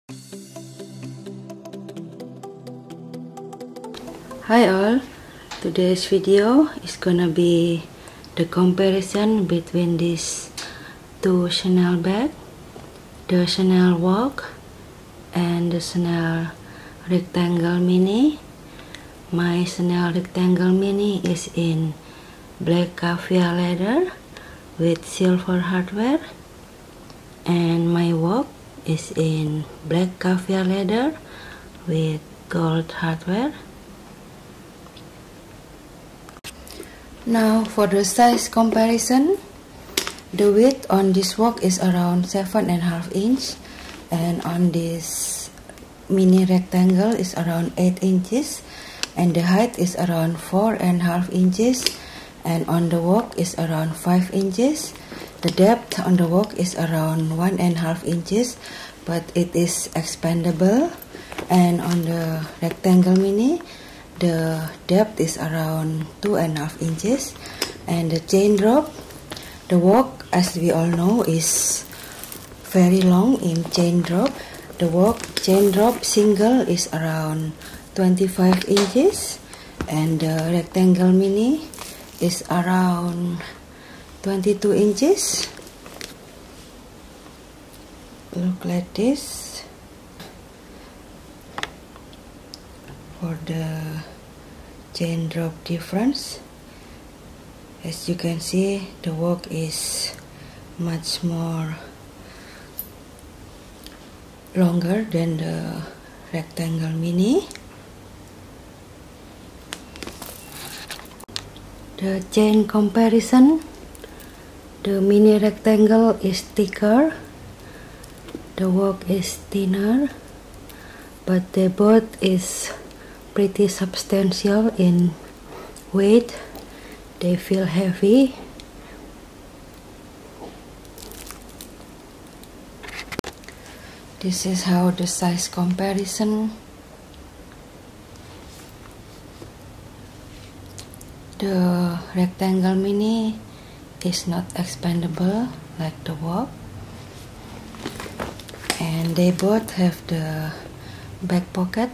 Hi all, today's video is gonna be the comparison between these two Chanel bag, the Chanel Walk and the Chanel Rectangle Mini. My Chanel Rectangle Mini is in black caviar leather with silver hardware, and my Walk is in black caviar leather with gold hardware. Now for the size comparison, the width on this Walk is around 7.5 inch, and on this mini rectangle is around 8 inches, and the height is around 4.5 inches, and on the Walk is around 5 inches. The depth on the Walk is around 1.5 inches, but it is expandable, and on the rectangle mini the depth is around 2.5 inches, and the chain drop, the Walk, as we all know, is very long in chain drop. The Walk chain drop single is around 25 inches, and the rectangle mini is around 22 inches. Look like this. For the chain drop difference, as you can see, the Walk is much more longer than the rectangle mini. The chain comparison, the mini rectangle is thicker, the Walk is thinner, but they both is pretty substantial in weight. They feel heavy. This is how the size comparison. The rectangle mini is not expandable like the Walk, and they both have the back pocket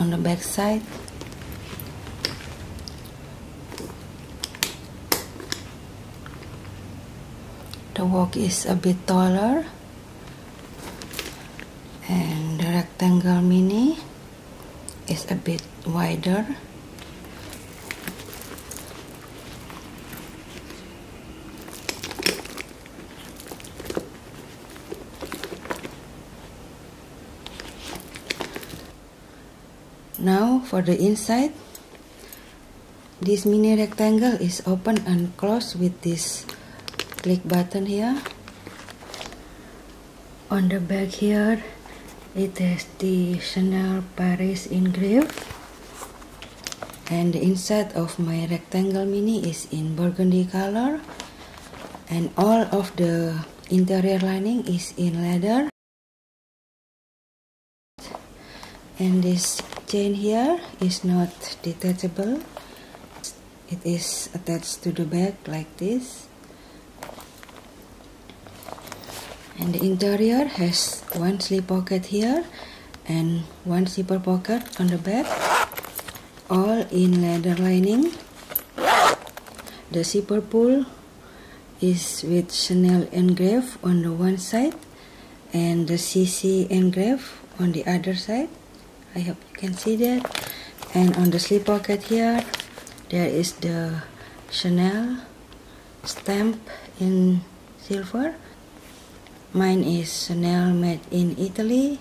on the back side. The Walk is a bit taller, and the rectangle mini is a bit wider. Now for the inside, this mini rectangle is open and closed with this click button here. On the back here, it has the Chanel Paris engraved, and the inside of my rectangle mini is in burgundy color, and all of the interior lining is in leather. And this chain here is not detachable. It is attached to the back like this. And the interior has one slip pocket here and one zipper pocket on the back, all in leather lining. The zipper pull is with Chanel engraved on the one side and the CC engraved on the other side. I hope you can see that. And on the slip pocket here, there is the Chanel stamp in silver. Mine is Chanel made in Italy.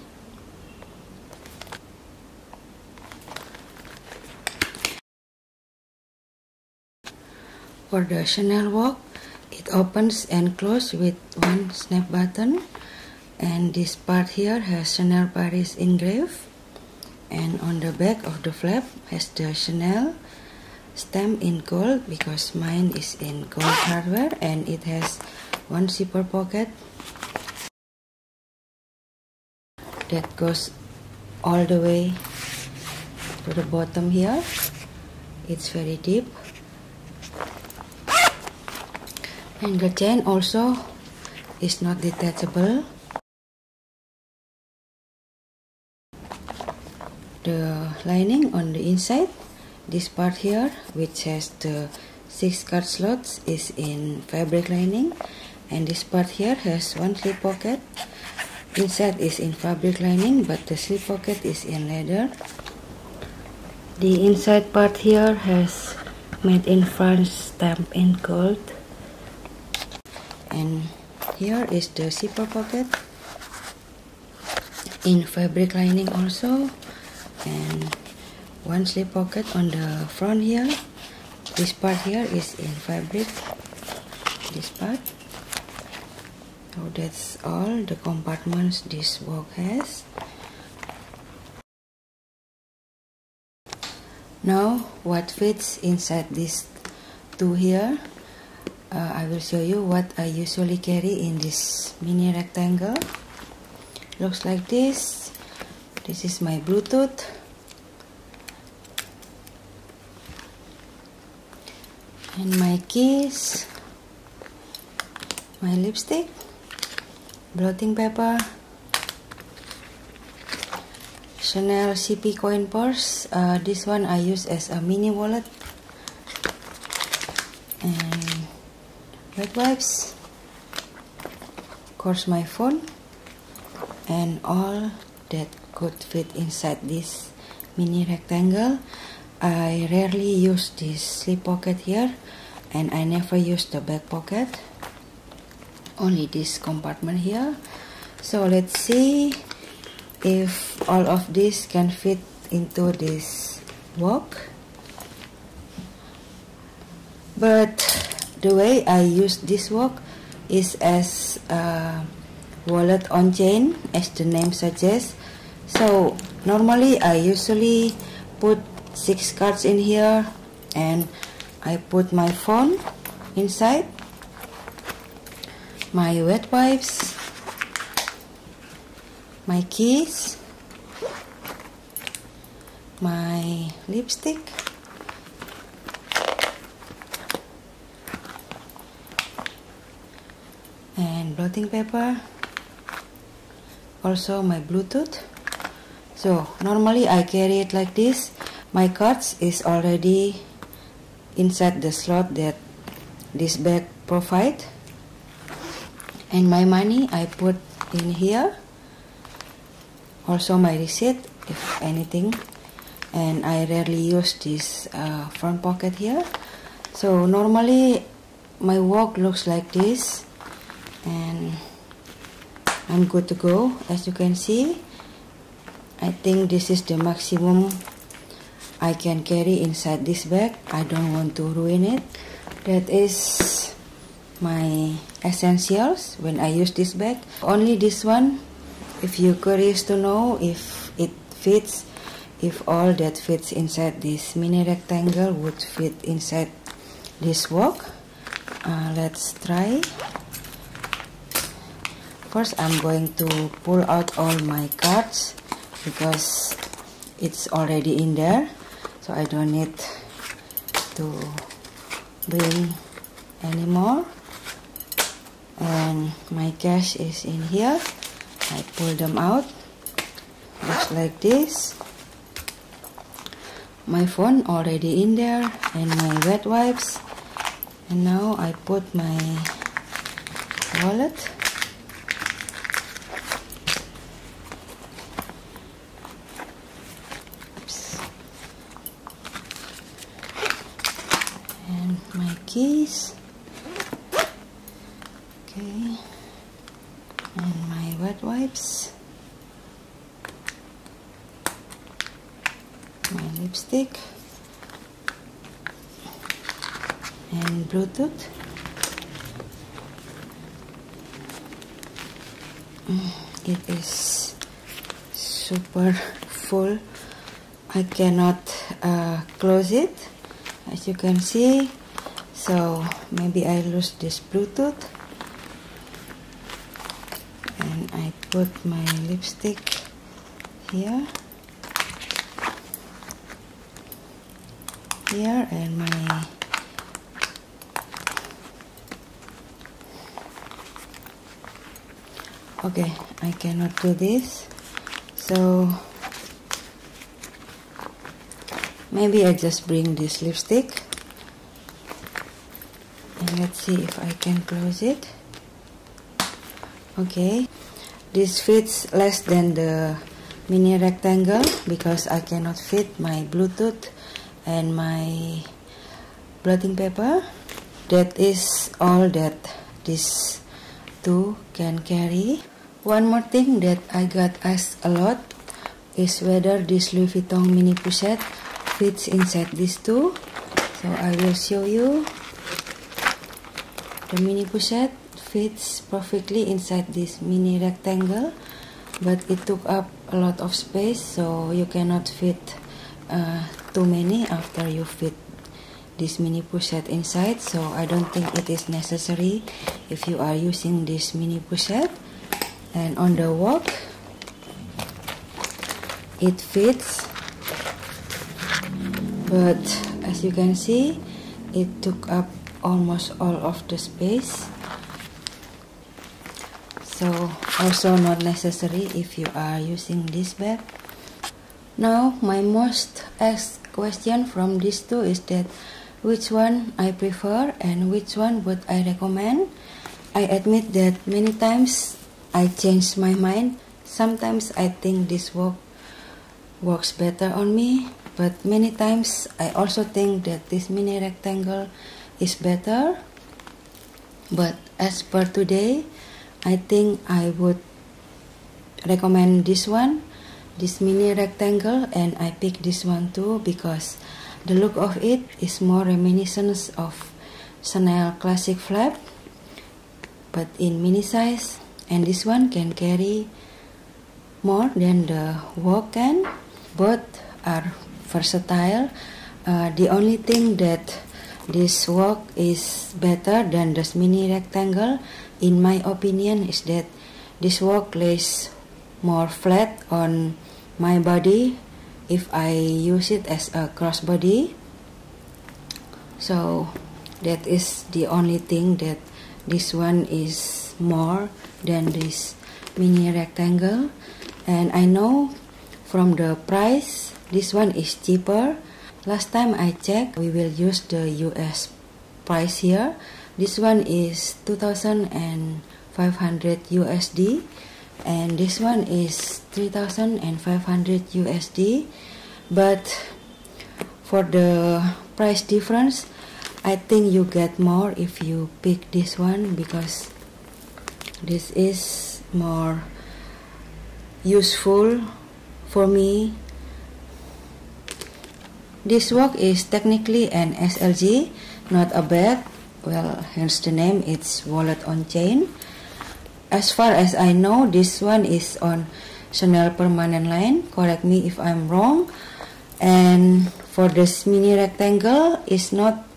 For the Chanel Walk, it opens and closes with one snap button, and this part here has Chanel Paris engraved. And on the back of the flap has the Chanel stamp in gold, because mine is in gold hardware, and it has one zipper pocket that goes all the way to the bottom here. It's very deep, and the chain also is not detachable. the lining on the inside. This part here, which has the 6 card slots, is in fabric lining, and this part here has one slip pocket. Inside is in fabric lining, but the slip pocket is in leather. The inside part here has Made in France stamp in gold, and here is the zipper pocket in fabric lining also, and one slip pocket on the front here. This part here is in fabric, this part. So that's all the compartments this wok has. Now what fits inside these two here, I will show you what I usually carry in this mini rectangle. Looks like this. This is my Bluetooth, and my keys, my lipstick, blotting paper, Chanel CP coin purse. This one I use as a mini wallet, and wet wipes, of course my phone, and all that could fit inside this mini rectangle. I rarely use this slip pocket here, and I never use the back pocket, only this compartment here. So let's see if all of this can fit into this wok. But the way I use this wok is as a wallet on chain, as the name suggests. So normally I usually put 6 cards in here, and I put my phone inside, my wet wipes, my keys, my lipstick, and blotting paper, also my Bluetooth. So normally I carry it like this. My cards is already inside the slot that this bag provide, and my money I put in here, also my receipt if anything, and I rarely use this front pocket here. So normally my wok looks like this, and I'm good to go. As you can see, I think this is the maximum I can carry inside this bag. I don't want to ruin it. That is my essentials when I use this bag. Only this one, if you're curious to know if it fits, if all that fits inside this mini rectangle would fit inside this wok. Let's try. First I'm going to pull out all my cards because it's already in there, so I don't need to bring anymore. And my cash is in here. I pull them out just like this. My phone already in there, and my wet wipes. And now I put my wallet. And my keys. Okay. And my wet wipes. My lipstick. And Bluetooth. It is super full. I cannot close it, as you can see. So maybe I lose this Bluetooth. And I put my lipstick here. Here, and my okay, I cannot do this, so Maybe I just bring this lipstick. And let's see if I can close it. Okay, this fits less than the mini rectangle because I cannot fit my Bluetooth and my blotting paper. That is all that these two can carry. One more thing that I got asked a lot is whether this Louis Vuitton mini pochette fits inside these two. So I will show you. The mini pochette fits perfectly inside this mini rectangle, but it took up a lot of space, so you cannot fit too many after you fit this mini pochette inside. So I don't think it is necessary if you are using this mini pochette. And on the wok, it fits, but as you can see, it took up almost all of the space. So also not necessary if you are using this bag. Now my most asked question from these two is that which one I prefer and which one would I recommend. I admit that many times I change my mind. Sometimes I think this wok works better on me, but many times I also think that this mini rectangle is better. But as per today, I think I would recommend this one, this mini rectangle, and I picked this one too because the look of it is more reminiscent of Chanel classic flap, but in mini size, and this one can carry more than the wok can. Both are versatile. The only thing that this wok is better than this mini rectangle, in my opinion, is that this wok lays more flat on my body if I use it as a crossbody. So that is the only thing that this one is more than this mini rectangle. And I know from the price, this one is cheaper. Last time I checked, we will use the US price here. This one is 2,500 USD and this one is 3,500 USD. But for the price difference, I think you get more if you pick this one because this is more useful for me. This wok is technically an SLG, not a bag. Well, hence the name, it's wallet on chain. As far as I know, this one is on Chanel permanent line. Correct me if I'm wrong. And for this mini rectangle, it's not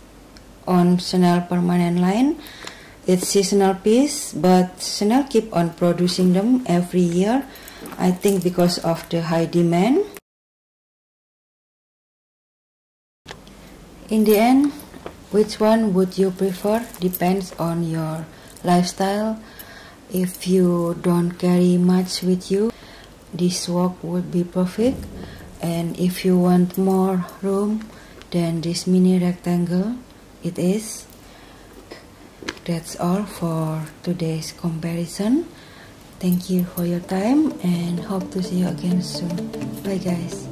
on Chanel permanent line. It's seasonal piece, but Chanel keep on producing them every year. I think because of the high demand. In the end, which one would you prefer depends on your lifestyle. If you don't carry much with you, this wok would be perfect. And if you want more room, then this mini rectangle, it is. That's all for today's comparison. Thank you for your time and hope to see you again soon. Bye guys.